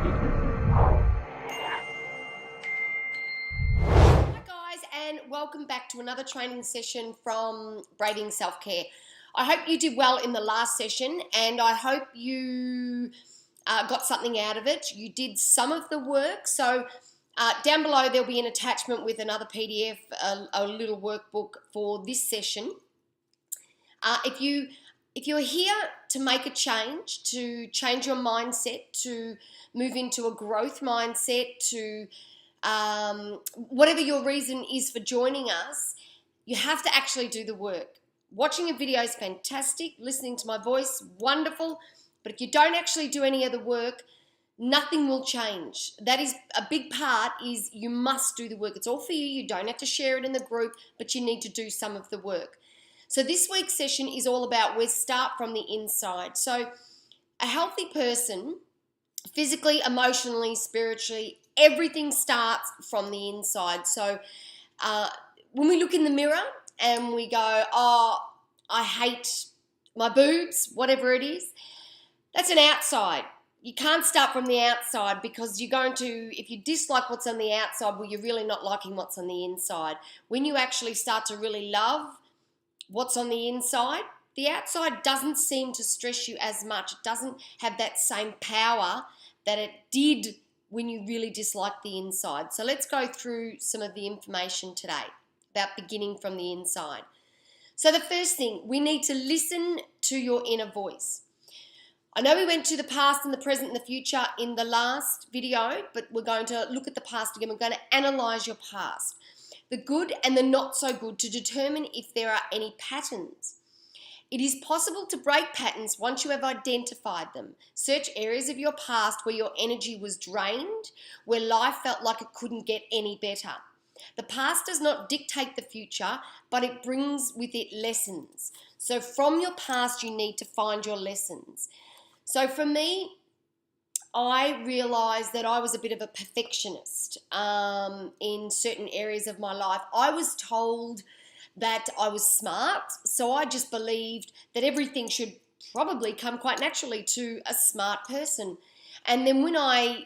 Hi guys, and welcome back to another training session from Braving Self-Care. I hope you did well in the last session, and I hope you got something out of it. You did some of the work, so down below there'll be an attachment with another PDF, a little workbook for this session. If you're here to make a change, to change your mindset, to move into a growth mindset, to whatever your reason is for joining us, you have to actually do the work. Watching a video is fantastic, listening to my voice, wonderful, but if you don't actually do any of the work, nothing will change. That is a big part, is you must do the work. It's all for you. You don't have to share it in the group, but you need to do some of the work. So this week's session is all about we start from the inside. So a healthy person, physically, emotionally, spiritually, everything starts from the inside. So when we look in the mirror and we go, oh, I hate my boobs, whatever it is, that's an outside. You can't start from the outside, because you're going to, if you dislike what's on the outside, well, you're really not liking what's on the inside. When you actually start to really love what's on the inside, the outside doesn't seem to stress you as much. It doesn't have that same power that it did when you really dislike the inside. So let's go through some of the information today about beginning from the inside. So the first thing, we need to listen to your inner voice. I know we went to the past and the present and the future in the last video, but we're going to look at the past again. We're going to analyze your past, the good and the not so good, to determine if there are any patterns. It is possible to break patterns once you have identified them. Search areas of your past where your energy was drained, where life felt like it couldn't get any better. The past does not dictate the future, but it brings with it lessons. So from your past, you need to find your lessons. So for me, I realised that I was a bit of a perfectionist in certain areas of my life. I was told that I was smart, so I just believed that everything should probably come quite naturally to a smart person. And then when I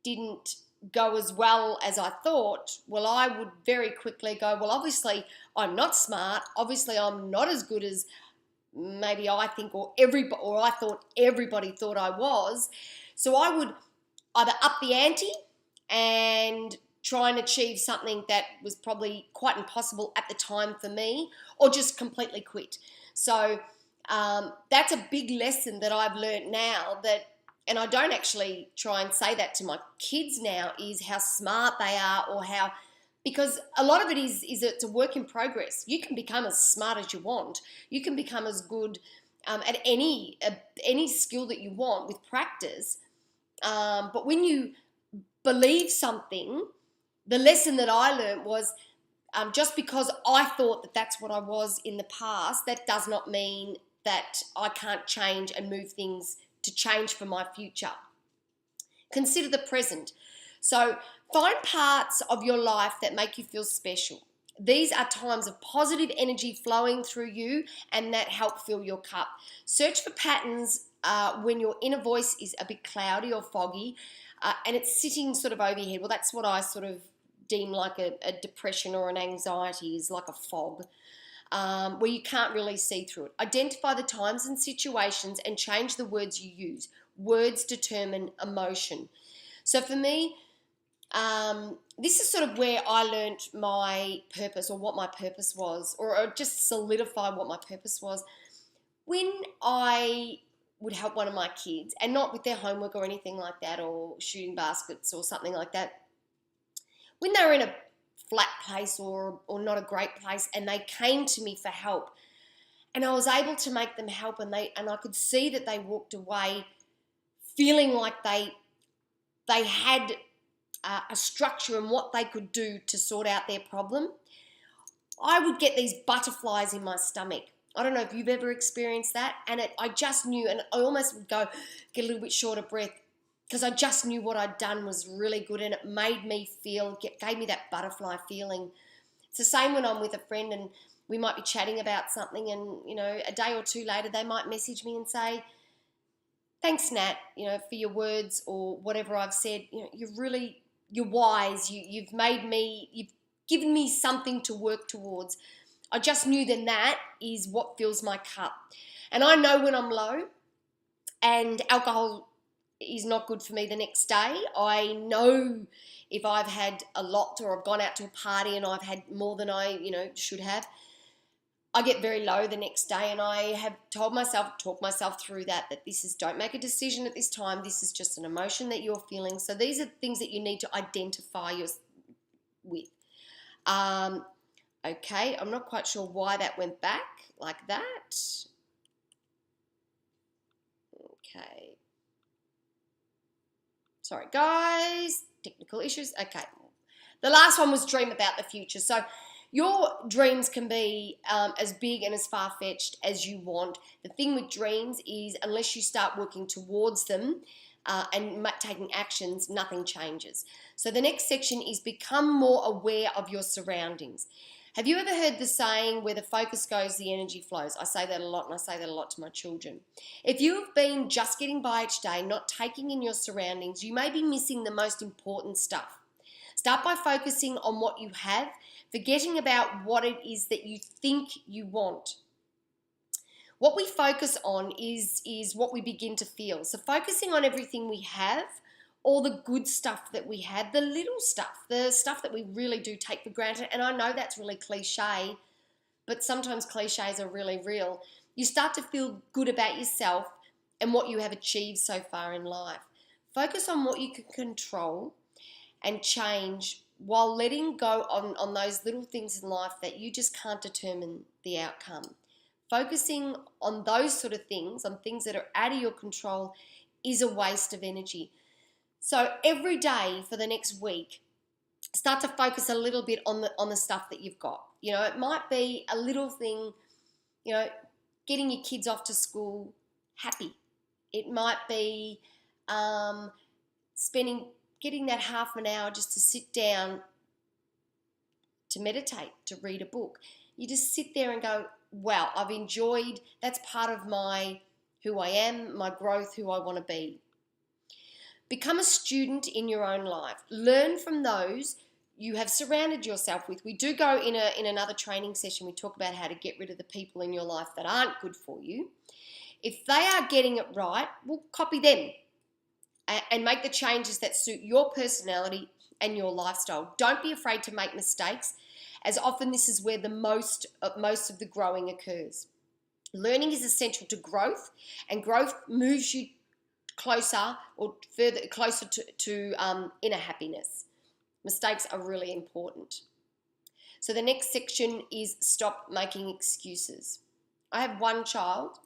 didn't go as well as I thought, well, I would very quickly go, well, obviously I'm not smart, obviously I'm not as good as maybe I think or I thought everybody thought I was. So I would either up the ante and try and achieve something that was probably quite impossible at the time for me, or just completely quit. So that's a big lesson that I've learned now, that, and I don't actually try and say that to my kids now, is how smart they are, or how, because a lot of it is it's a work in progress. You can become as smart as you want. You can become as good at any skill that you want with practice. But when you believe something, the lesson that I learned was just because I thought that that's what I was in the past, that does not mean that I can't change and move things to change for my future. Consider the present. So find parts of your life that make you feel special. These are times of positive energy flowing through you and that help fill your cup. Search for patterns when your inner voice is a bit cloudy or foggy and it's sitting sort of over your head. Well, that's what I sort of deem like a depression or an anxiety, is like a fog. Where you can't really see through it. Identify the times and situations and change the words you use. Words determine emotion. So for me, this is sort of where I learnt my purpose, or what my purpose was, or just solidify what my purpose was. When I would help one of my kids, and not with their homework or anything like that, or shooting baskets or something like that, when they were in a flat place or not a great place and they came to me for help, and I was able to make them help, and I could see that they walked away feeling like they had a structure and what they could do to sort out their problem, I would get these butterflies in my stomach. I don't know if you've ever experienced that, and I just knew, and I almost would go get a little bit short of breath, because I just knew what I'd done was really good, and it made me feel, gave me that butterfly feeling. It's the same when I'm with a friend and we might be chatting about something, and a day or two later they might message me and say, thanks, Nat, for your words or whatever I've said. You're wise. You've given me something to work towards. I just knew that is what fills my cup. And I know when I'm low and alcohol is not good for me the next day. I know if I've had a lot or I've gone out to a party and I've had more than I, should have, I get very low the next day, and I have talked myself through that don't make a decision at this time. This is just an emotion that you're feeling. So these are things that you need to identify with. Okay, I'm not quite sure why that went back like that. Okay. Sorry, guys. Technical issues. Okay. The last one was dream about the future. So your dreams can be as big and as far-fetched as you want. The thing with dreams is unless you start working towards them and taking actions, nothing changes. So the next section is become more aware of your surroundings. Have you ever heard the saying, where the focus goes, the energy flows? I say that a lot, and I say that a lot to my children. If you've been just getting by each day, not taking in your surroundings, you may be missing the most important stuff. Start by focusing on what you have, forgetting about what it is that you think you want. What we focus on is what we begin to feel. So focusing on everything we have, all the good stuff that we have, the little stuff, the stuff that we really do take for granted. And I know that's really cliche, but sometimes cliches are really real. You start to feel good about yourself and what you have achieved so far in life. Focus on what you can control and change, while letting go on those little things in life that you just can't determine the outcome. Focusing on those sort of things, on things that are out of your control, is a waste of energy. So every day for the next week, start to focus a little bit on the stuff that you've got. It might be a little thing, getting your kids off to school happy. It might be getting that half an hour just to sit down to meditate, to read a book. You just sit there and go, wow, I've enjoyed, that's part of who I am, my growth, who I want to be. Become a student in your own life. Learn from those you have surrounded yourself with. We do go in another training session, we talk about how to get rid of the people in your life that aren't good for you. If they are getting it right, well, copy them and make the changes that suit your personality and your lifestyle. Don't be afraid to make mistakes, as often this is where the most of the growing occurs. Learning is essential to growth, and growth moves you closer to inner happiness. Mistakes are really important. So the next section is stop making excuses. I have one child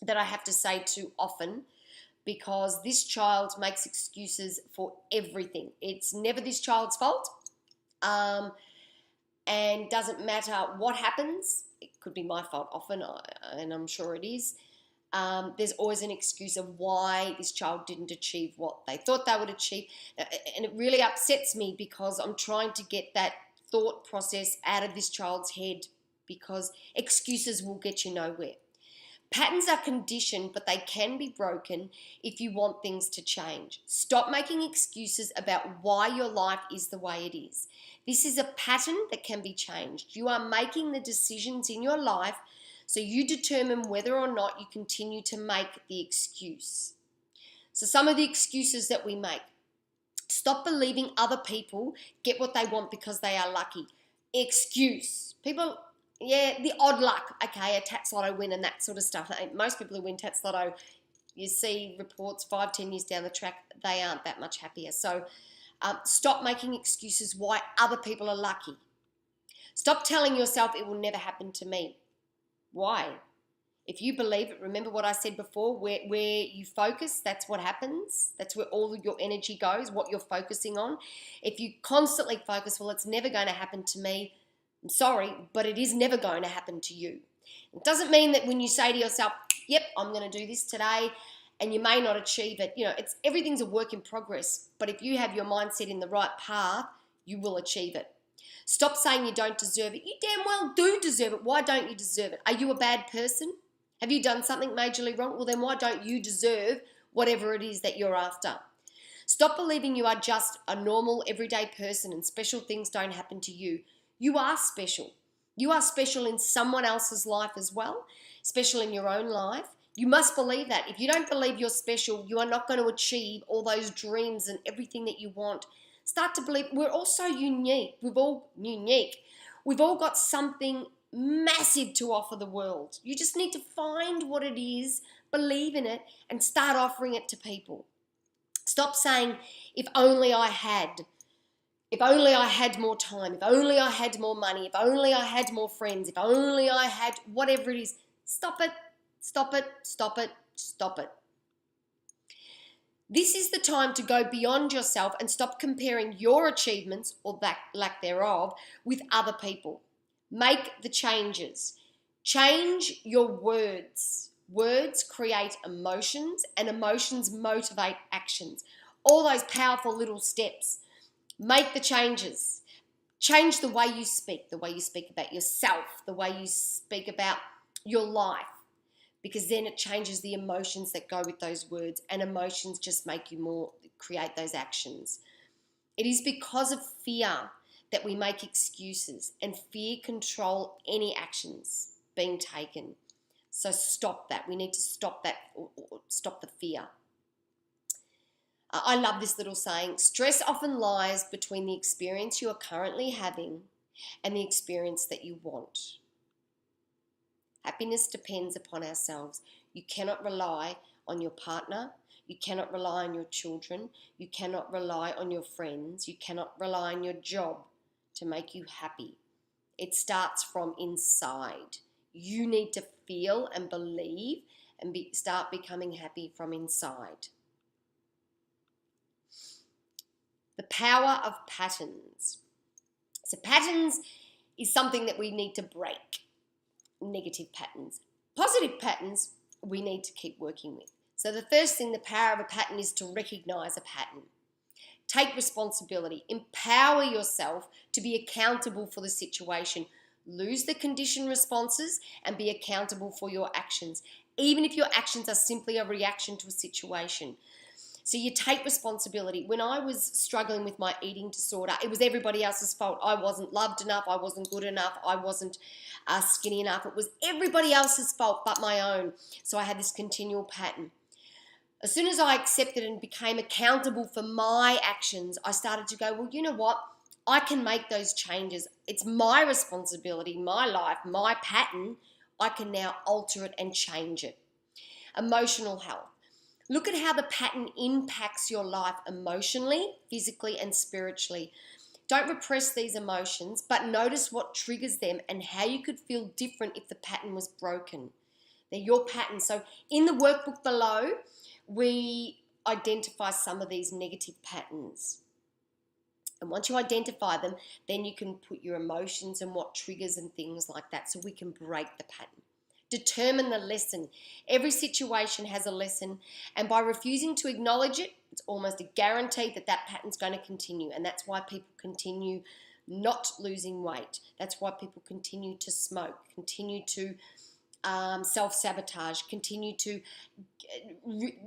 that I have to say to often, because this child makes excuses for everything. It's never this child's fault, and doesn't matter what happens. It could be my fault often, and I'm sure it is. There's always an excuse of why this child didn't achieve what they thought they would achieve. And it really upsets me, because I'm trying to get that thought process out of this child's head, because excuses will get you nowhere. Patterns are conditioned, but they can be broken if you want things to change. Stop making excuses about why your life is the way it is. This is a pattern that can be changed. You are making the decisions in your life, so you determine whether or not you continue to make the excuse. So some of the excuses that we make: stop believing other people get what they want because they are lucky. Excuse. People, the odd luck. Okay, a Tats Lotto win and that sort of stuff. Most people who win Tats Lotto, you see reports 5-10 years down the track, they aren't that much happier. So stop making excuses why other people are lucky. Stop telling yourself it will never happen to me. Why? If you believe it, remember what I said before, where you focus, that's what happens. That's where all of your energy goes, what you're focusing on. If you constantly focus, well, it's never going to happen to me, I'm sorry, but it is never going to happen to you. It doesn't mean that when you say to yourself, yep, I'm going to do this today, and you may not achieve it. Everything's a work in progress, but if you have your mindset in the right path, you will achieve it. Stop saying you don't deserve it. You damn well do deserve it. Why don't you deserve it? Are you a bad person? Have you done something majorly wrong? Well, then why don't you deserve whatever it is that you're after. Stop believing you are just a normal, everyday person and special things don't happen to you. You are special. You are special in someone else's life as well, special in your own life. You must believe that. If you don't believe you're special, you are not going to achieve all those dreams and everything that you want. Start to believe we're all so unique. We've all got something massive to offer the world. You just need to find what it is, believe in it, and start offering it to people. Stop saying, if only I had more time, if only I had more money, if only I had more friends, if only I had whatever it is. Stop it, stop it, stop it, stop it. This is the time to go beyond yourself and stop comparing your achievements, or that lack thereof, with other people. Make the changes. Change your words. Words create emotions, and emotions motivate actions. All those powerful little steps. Make the changes. Change the way you speak about yourself, the way you speak about your life, because then it changes the emotions that go with those words, and emotions just make you create those actions. It is because of fear that we make excuses, and fear control any actions being taken. So stop that. We need to stop that, stop the fear. I love this little saying. Stress often lies between the experience you are currently having and the experience that you want. Happiness depends upon ourselves. You cannot rely on your partner. You cannot rely on your children. You cannot rely on your friends. You cannot rely on your job to make you happy. It starts from inside. You need to feel and believe and start becoming happy from inside. The power of patterns. So patterns is something that we need to break. Negative patterns. Positive patterns we need to keep working with. So the first thing, the power of a pattern, is to recognize a pattern. Take responsibility. Empower yourself to be accountable for the situation. Lose the conditioned responses and be accountable for your actions, even if your actions are simply a reaction to a situation. So you take responsibility. When I was struggling with my eating disorder, it was everybody else's fault. I wasn't loved enough. I wasn't good enough. I wasn't skinny enough. It was everybody else's fault but my own. So I had this continual pattern. As soon as I accepted and became accountable for my actions, I started to go, well, you know what? I can make those changes. It's my responsibility, my life, my pattern. I can now alter it and change it. Emotional health. Look at how the pattern impacts your life emotionally, physically, and spiritually. Don't repress these emotions, but notice what triggers them and how you could feel different if the pattern was broken. They're your pattern. So in the workbook below, we identify some of these negative patterns. And once you identify them, then you can put your emotions and what triggers and things like that, so we can break the pattern. Determine the lesson. Every situation has a lesson, and by refusing to acknowledge it, it's almost a guarantee that that pattern's going to continue, and that's why people continue not losing weight. That's why people continue to smoke, continue to self-sabotage, continue to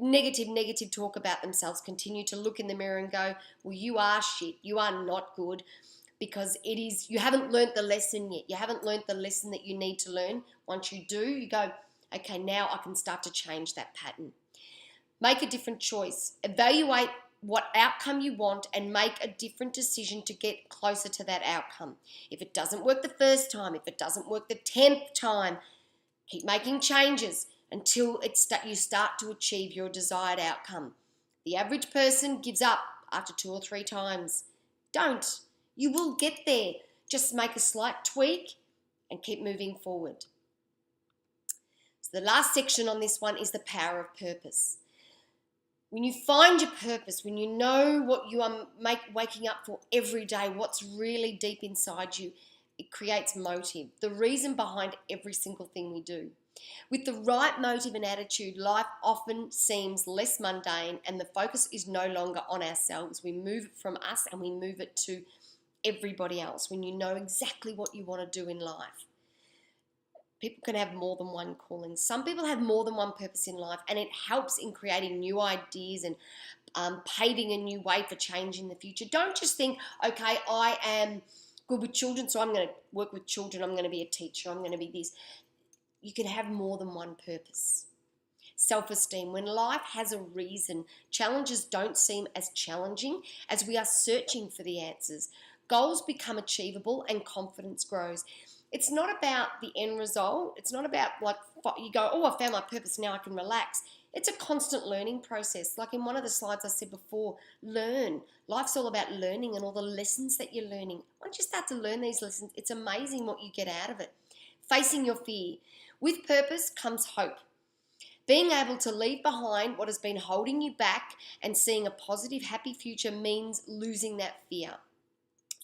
negative talk about themselves, continue to look in the mirror and go, well, you are shit, you are not good, because you haven't learnt the lesson yet. You haven't learnt the lesson that you need to learn. Once you do, you go, okay, now I can start to change that pattern. Make a different choice. Evaluate what outcome you want and make a different decision to get closer to that outcome. If it doesn't work the first time, if it doesn't work the 10th time, keep making changes until you start to achieve your desired outcome. The average person gives up after 2 or 3 times. Don't. You will get there. Just make a slight tweak and keep moving forward. So the last section on this one is the power of purpose. When you find your purpose, when you know what you are waking up for every day, what's really deep inside you, it creates motive, the reason behind every single thing we do. With the right motive and attitude, life often seems less mundane and the focus is no longer on ourselves. We move it from us and we move it to everybody else when you know exactly what you want to do in life. people can have more than one calling. Some people have more than one purpose in life, and it helps in creating new ideas and paving a new way for change in the future. Don't just think, okay, I am good with children, so I'm going to work with children, I'm going to be a teacher, I'm going to be this. You can have more than one purpose. Self-esteem. When life has a reason, challenges don't seem as challenging as we are searching for the answers. Goals become achievable and confidence grows. It's not about the end result. It's not about like you go, oh, I found my purpose, now I can relax. It's a constant learning process. Like in one of the slides I said before, learn. Life's all about learning and all the lessons that you're learning. Once you start to learn these lessons, it's amazing what you get out of it. Facing your fear. With purpose comes hope. Being able to leave behind what has been holding you back and seeing a positive, happy future means losing that fear.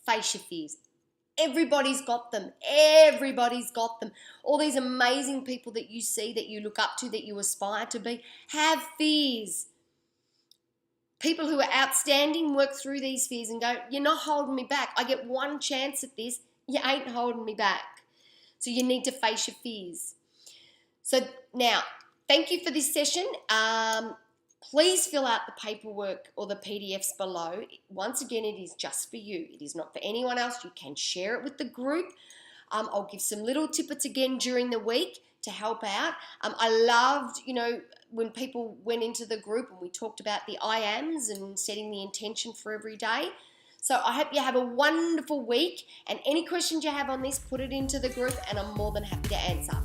Face your fears. Everybody's got them. Everybody's got them. All these amazing people that you see, that you look up to, that you aspire to be, have fears. People who are outstanding work through these fears and go, you're not holding me back. I get one chance at this. You ain't holding me back. So you need to face your fears. So now, thank you for this session. Please fill out the paperwork or the PDFs below. Once again, it is just for you. It is not for anyone else. You can share it with the group. I'll give some little tidbits again during the week to help out. I loved, when people went into the group and we talked about the I ams and setting the intention for every day. So I hope you have a wonderful week, and any questions you have on this, put it into the group and I'm more than happy to answer.